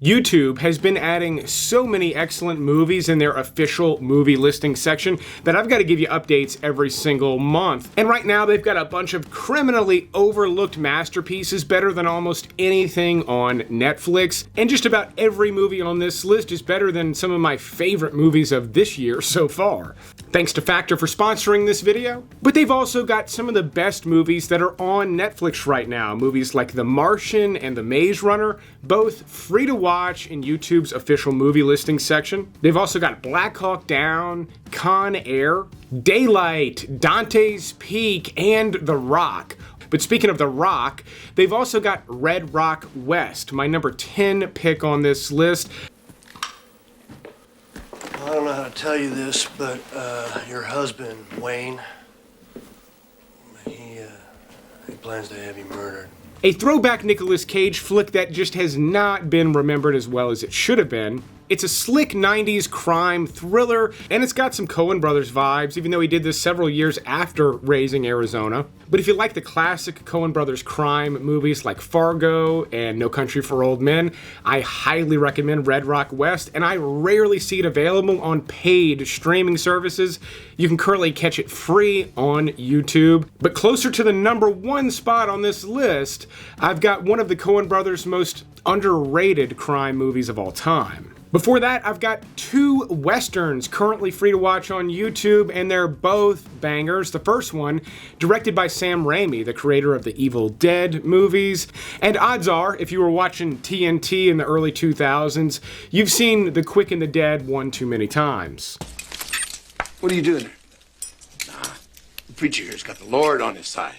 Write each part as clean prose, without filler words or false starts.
YouTube has been adding so many excellent movies in their official movie listing section that I've got to give you updates every single month. And right now they've got a bunch of criminally overlooked masterpieces better than almost anything on Netflix. And just about every movie on this list is better than some of my favorite movies of this year so far. Thanks to Factor for sponsoring this video. But they've also got some of the best movies that are on Netflix right now. Movies like The Martian and The Maze Runner, both free to watch in YouTube's official movie listing section. They've also got Black Hawk Down, Con Air, Daylight, Dante's Peak, and The Rock. But speaking of The Rock, they've also got Red Rock West, my number 10 pick on this list. I don't know how to tell you this, but your husband, Wayne, he plans to have you murdered. A throwback Nicolas Cage flick that just has not been remembered as well as it should have been. It's a slick 90s crime thriller, and it's got some Coen Brothers vibes, even though he did this several years after Raising Arizona. But if you like the classic Coen Brothers crime movies like Fargo and No Country for Old Men, I highly recommend Red Rock West, and I rarely see it available on paid streaming services. You can currently catch it free on YouTube. But closer to the number 1 spot on this list, I've got one of the Coen Brothers' most underrated crime movies of all time. Before that, I've got 2 westerns currently free to watch on YouTube, and they're both bangers. The first one, directed by Sam Raimi, the creator of the Evil Dead movies. And odds are, if you were watching TNT in the early 2000s, you've seen The Quick and the Dead one too many times. What are you doing there? Nah, the preacher here's got the Lord on his side.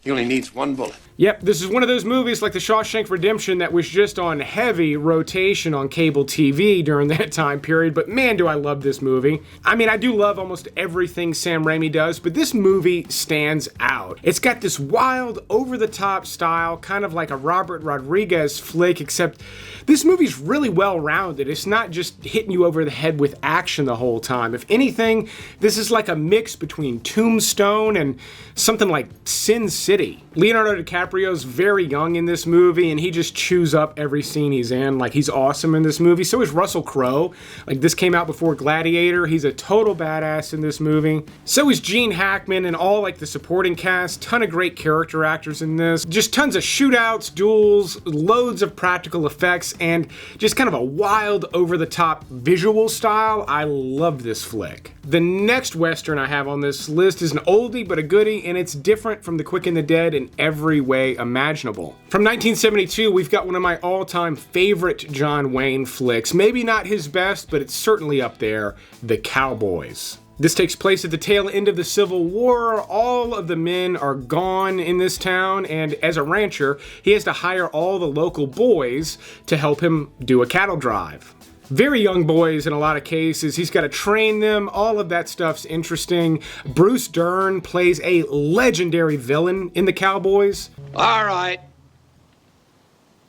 He only needs 1 bullet. Yep, this is one of those movies like The Shawshank Redemption that was just on heavy rotation on cable TV during that time period, but man, do I love this movie. I mean, I do love almost everything Sam Raimi does, but this movie stands out. It's got this wild, over-the-top style, kind of like a Robert Rodriguez flick, except this movie's really well-rounded. It's not just hitting you over the head with action the whole time. If anything, this is like a mix between Tombstone and something like Sin City. Leonardo DiCaprio's very young in this movie, and he just chews up every scene he's in. Like, he's awesome in this movie. So is Russell Crowe. Like, this came out before Gladiator. He's a total badass in this movie. So is Gene Hackman and all, like, the supporting cast. Ton of great character actors in this. Just tons of shootouts, duels, loads of practical effects, and just kind of a wild, over-the-top visual style. I love this flick. The next Western I have on this list is an oldie but a goodie, and it's different from The Quick and the Dead in every way imaginable. From 1972, we've got one of my all-time favorite John Wayne flicks. Maybe not his best, but it's certainly up there, The Cowboys. This takes place at the tail end of the Civil War. All of the men are gone in this town, and as a rancher, he has to hire all the local boys to help him do a cattle drive. Very young boys in a lot of cases. He's got to train them. All of that stuff's interesting. Bruce Dern plays a legendary villain in The Cowboys. All right.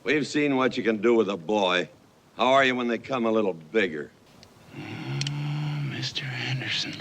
We've seen what you can do with a boy. How are you when they come a little bigger? Mr. Anderson,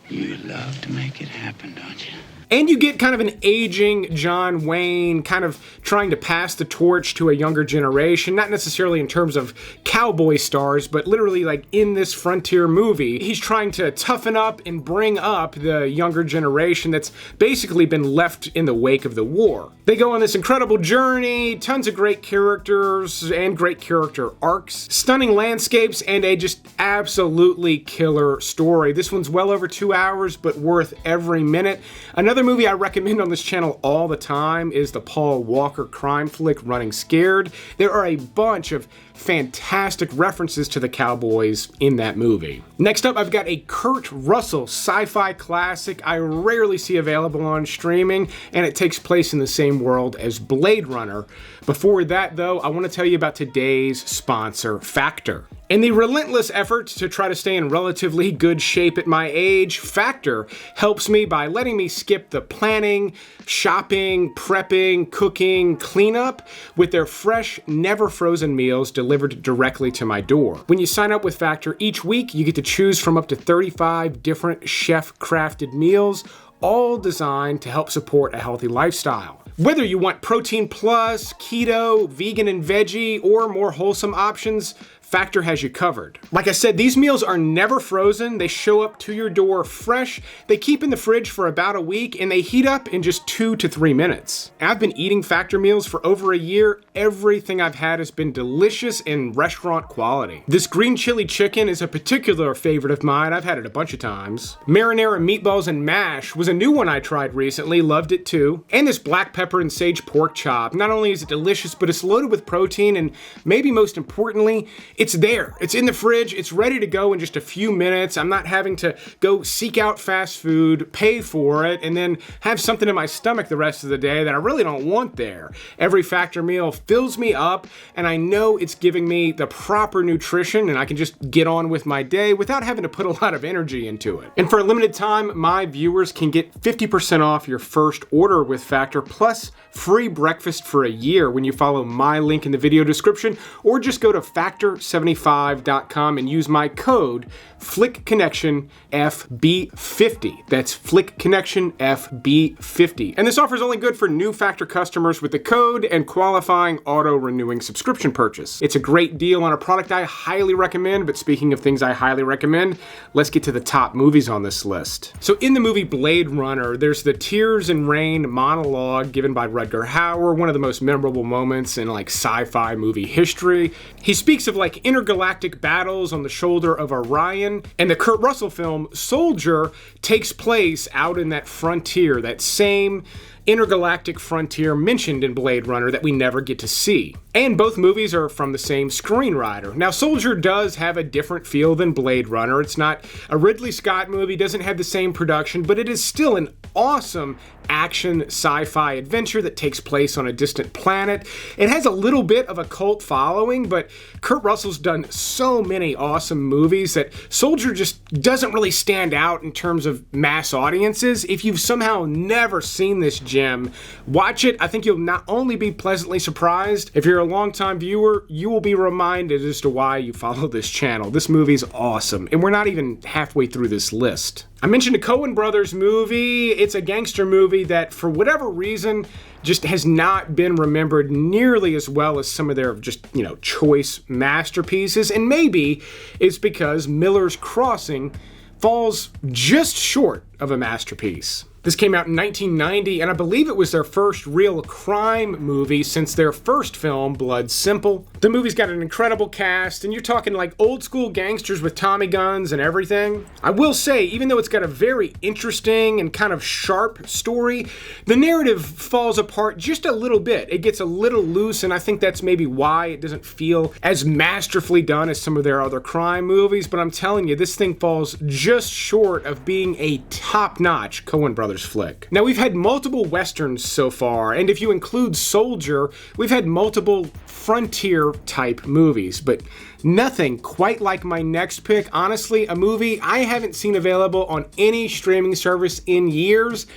you love to make it happen, don't you? And you get kind of an aging John Wayne kind of trying to pass the torch to a younger generation, not necessarily in terms of cowboy stars, but literally like in this frontier movie, he's trying to toughen up and bring up the younger generation that's basically been left in the wake of the war. They go on this incredible journey, tons of great characters and great character arcs, stunning landscapes, and a just absolutely killer story. This one's well over 2 hours, but worth every minute. Another movie I recommend on this channel all the time is the Paul Walker crime flick Running Scared. There are a bunch of fantastic references to the Cowboys in that movie. Next up, I've got a Kurt Russell sci-fi classic I rarely see available on streaming, and it takes place in the same world as Blade Runner. Before that, though, I want to tell you about today's sponsor, Factor. In the relentless effort to try to stay in relatively good shape at my age, Factor helps me by letting me skip the planning, shopping, prepping, cooking, cleanup with their fresh, never frozen meals delivered directly to my door. When you sign up with Factor, each week you get to choose from up to 35 different chef-crafted meals, all designed to help support a healthy lifestyle. Whether you want protein plus, keto, vegan and veggie, or more wholesome options, Factor has you covered. Like I said, these meals are never frozen. They show up to your door fresh. They keep in the fridge for about a week, and they heat up in just 2 to 3 minutes. I've been eating Factor meals for over a year. Everything I've had has been delicious and restaurant quality. This green chili chicken is a particular favorite of mine. I've had it a bunch of times. Marinara meatballs and mash was a new one I tried recently. Loved it too. And this black pepper and sage pork chop. Not only is it delicious, but it's loaded with protein, and maybe most importantly, it's there. It's in the fridge. It's ready to go in just a few minutes. I'm not having to go seek out fast food, pay for it, and then have something in my stomach the rest of the day that I really don't want there. Every Factor meal fills me up, and I know it's giving me the proper nutrition, and I can just get on with my day without having to put a lot of energy into it. And for a limited time, my viewers can get 50% off your first order with Factor, plus free breakfast for a year when you follow my link in the video description, or just go to factor75.com and use my code FlickConnectionFB50. That's FlickConnectionFB50. And this offer is only good for new Factor customers with the code and qualifying auto-renewing subscription purchase. It's a great deal on a product I highly recommend, but speaking of things I highly recommend, let's get to the top movies on this list. So in the movie Blade Runner, there's the Tears and Rain monologue given by Rutger Hauer, one of the most memorable moments in like sci-fi movie history. He speaks of like intergalactic battles on the shoulder of Orion, and the Kurt Russell film Soldier takes place out in that frontier, that same intergalactic frontier mentioned in Blade Runner that we never get to see. And both movies are from the same screenwriter. Now, Soldier does have a different feel than Blade Runner. It's not a Ridley Scott movie, doesn't have the same production, but it is still an awesome action sci-fi adventure that takes place on a distant planet. It has a little bit of a cult following, but Kurt Russell's done so many awesome movies that Soldier just doesn't really stand out in terms of mass audiences. If you've somehow never seen this gem, watch it. I think you'll not only be pleasantly surprised, if you're a longtime viewer, you will be reminded as to why you follow this channel. This movie's awesome, and we're not even halfway through this list. I mentioned a Coen Brothers movie. It's a gangster movie that, for whatever reason, just has not been remembered nearly as well as some of their just, choice masterpieces. And maybe it's because Miller's Crossing falls just short of a masterpiece. This came out in 1990, and I believe it was their first real crime movie since their first film, Blood Simple. The movie's got an incredible cast, and you're talking like old school gangsters with Tommy guns and everything. I will say, even though it's got a very interesting and kind of sharp story, the narrative falls apart just a little bit. It gets a little loose, and I think that's maybe why it doesn't feel as masterfully done as some of their other crime movies, but I'm telling you, this thing falls just short of being a top-notch Coen Brothers flick. Now, we've had multiple westerns so far, and if you include Soldier, we've had multiple frontier type movies, but nothing quite like my next pick. Honestly, a movie I haven't seen available on any streaming service in years.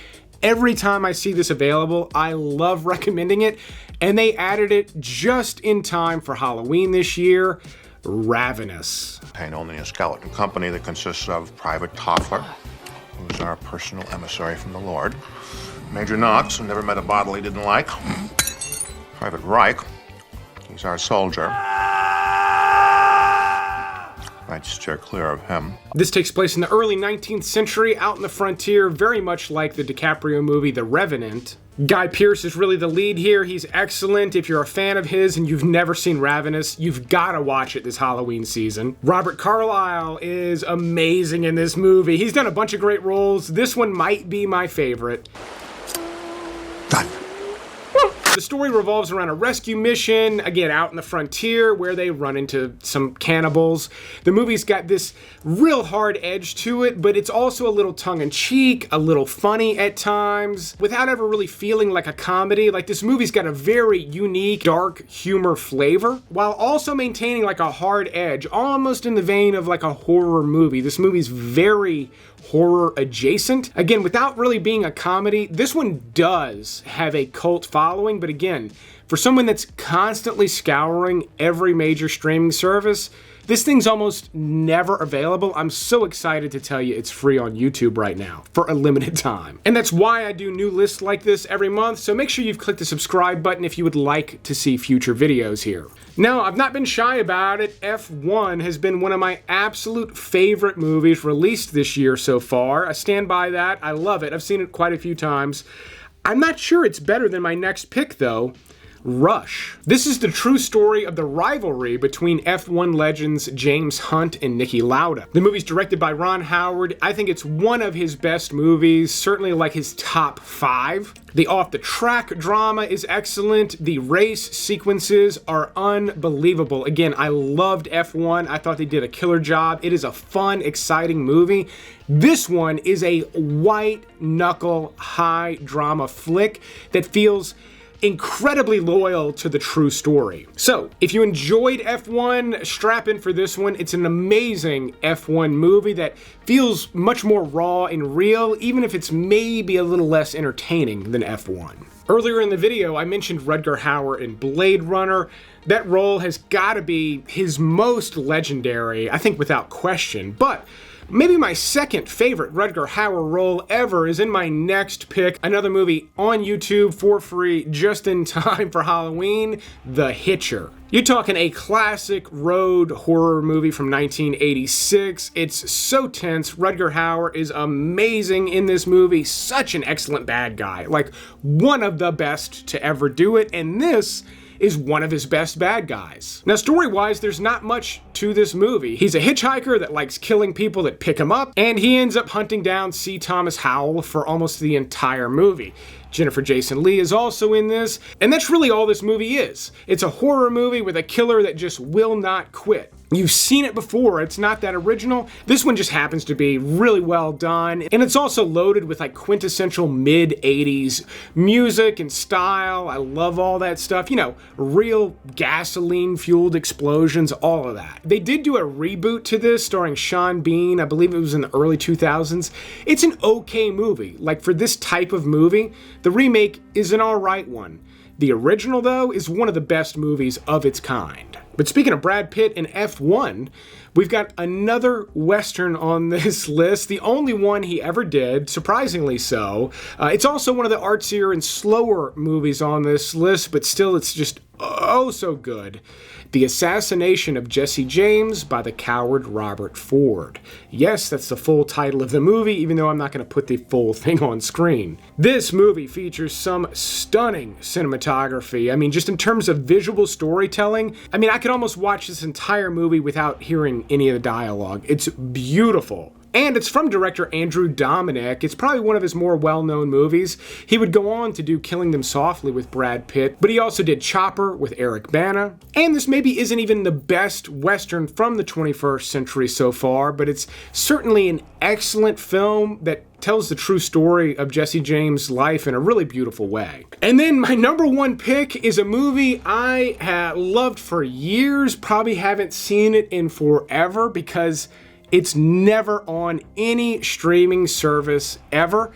Every time I see this available, I love recommending it, and they added it just in time for Halloween this year. Ravenous. Contain only a skeleton company that consists of Private Toffler, who's our personal emissary from the Lord, Major Knox, who never met a bottle he didn't like, Private Reich, he's our soldier. I'd steer clear of him. This takes place in the early 19th century, out in the frontier, very much like the DiCaprio movie The Revenant. Guy Pearce is really the lead here. He's excellent. If you're a fan of his and you've never seen Ravenous, you've got to watch it this Halloween season. Robert Carlyle is amazing in this movie. He's done a bunch of great roles. This one might be my favorite. Done. The story revolves around a rescue mission, again, out in the frontier, where they run into some cannibals. The movie's got this real hard edge to it, but it's also a little tongue-in-cheek, a little funny at times, without ever really feeling like a comedy. Like, this movie's got a very unique, dark humor flavor, while also maintaining like a hard edge, almost in the vein of like a horror movie. This movie's very horror adjacent. Again, without really being a comedy, this one does have a cult following, but but again, for someone that's constantly scouring every major streaming service, this thing's almost never available. I'm so excited to tell you it's free on YouTube right now for a limited time. And that's why I do new lists like this every month, so make sure you've clicked the subscribe button if you would like to see future videos here. Now, I've not been shy about it. F1 has been one of my absolute favorite movies released this year so far. I stand by that. I love it. I've seen it quite a few times. I'm not sure it's better than my next pick, though. Rush. This is the true story of the rivalry between F1 legends James Hunt and Niki Lauda. The movie's directed by Ron Howard. I think it's one of his best movies, certainly like his top 5. The off-the-track drama is excellent. The race sequences are unbelievable. Again, I loved F1. I thought they did a killer job. It is a fun, exciting movie. This one is a white-knuckle, high-drama flick that feels incredibly loyal to the true story. So, if you enjoyed F1, strap in for this one. It's an amazing F1 movie that feels much more raw and real, even if it's maybe a little less entertaining than F1. Earlier in the video, I mentioned Rutger Hauer in Blade Runner. That role has got to be his most legendary, I think without question, but maybe my second favorite Rutger Hauer role ever is in my next pick, another movie on YouTube for free just in time for Halloween, The Hitcher. You're talking a classic road horror movie from 1986. It's so tense. Rutger Hauer is amazing in this movie. Such an excellent bad guy. Like, one of the best to ever do it, and this is one of his best bad guys. Now, story-wise, there's not much to this movie. He's a hitchhiker that likes killing people that pick him up, and he ends up hunting down C. Thomas Howell for almost the entire movie. Jennifer Jason Leigh is also in this, and that's really all this movie is. It's a horror movie with a killer that just will not quit. You've seen it before, it's not that original. This one just happens to be really well done, and it's also loaded with like quintessential mid-80s music and style. I love all that stuff. You know, real gasoline-fueled explosions, all of that. They did do a reboot to this starring Sean Bean. I believe it was in the early 2000s. It's an okay movie. Like, for this type of movie, the remake is an alright one. The original, though, is one of the best movies of its kind. But speaking of Brad Pitt and F1, we've got another Western on this list, the only one he ever did, surprisingly so. It's also one of the artsier and slower movies on this list, but still it's just oh so good. The Assassination of Jesse James by the coward Robert Ford. Yes, that's the full title of the movie, even though I'm not going to put the full thing on screen. This movie features some stunning cinematography. I mean, just in terms of visual storytelling, I mean, I could almost watch this entire movie without hearing any of the dialogue. It's beautiful. And it's from director Andrew Dominik. It's probably one of his more well-known movies. He would go on to do Killing Them Softly with Brad Pitt, but he also did Chopper with Eric Bana. And this maybe isn't even the best Western from the 21st century so far, but it's certainly an excellent film that tells the true story of Jesse James' life in a really beautiful way. And then my number one pick is a movie I have loved for years, probably haven't seen it in forever because it's never on any streaming service ever.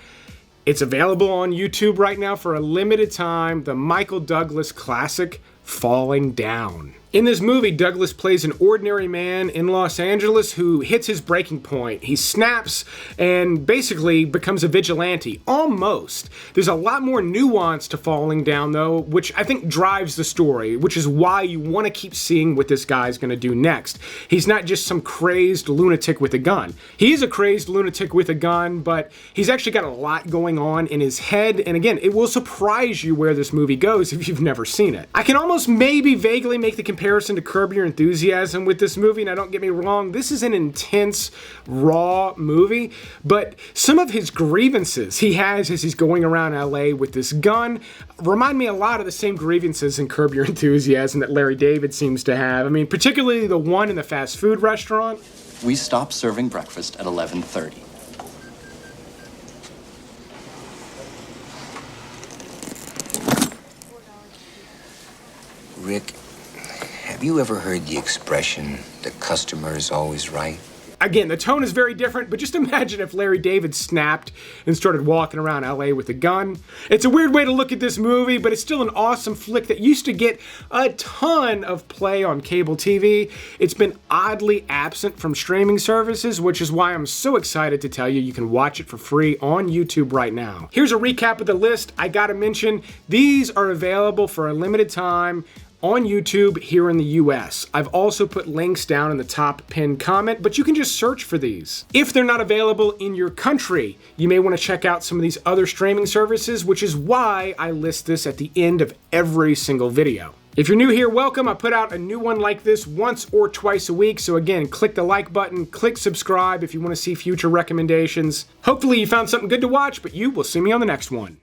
It's available on YouTube right now for a limited time, the Michael Douglas classic, Falling Down. In this movie, Douglas plays an ordinary man in Los Angeles who hits his breaking point. He snaps and basically becomes a vigilante, almost. There's a lot more nuance to Falling Down, though, which I think drives the story, which is why you want to keep seeing what this guy's going to do next. He's not just some crazed lunatic with a gun. He is a crazed lunatic with a gun, but he's actually got a lot going on in his head, and again, it will surprise you where this movie goes if you've never seen it. I can almost maybe vaguely make the comparison to Curb Your Enthusiasm with this movie. Now, don't get me wrong, this is an intense, raw movie, but some of his grievances he has as he's going around LA with this gun remind me a lot of the same grievances in Curb Your Enthusiasm that Larry David seems to have. I mean, particularly the one in the fast food restaurant. We stopped serving breakfast at 11:30. Rick, have you ever heard the expression, the customer is always right? Again, the tone is very different, but just imagine if Larry David snapped and started walking around LA with a gun. It's a weird way to look at this movie, but it's still an awesome flick that used to get a ton of play on cable TV. It's been oddly absent from streaming services, which is why I'm so excited to tell you you can watch it for free on YouTube right now. Here's a recap of the list. I gotta mention, these are available for a limited time on YouTube here in the US. I've also put links down in the top pinned comment, but you can just search for these. If they're not available in your country, you may want to check out some of these other streaming services, which is why I list this at the end of every single video. If you're new here, welcome. I put out a new one like this once or twice a week, so again, click the like button, click subscribe if you want to see future recommendations. Hopefully you found something good to watch, but you will see me on the next one.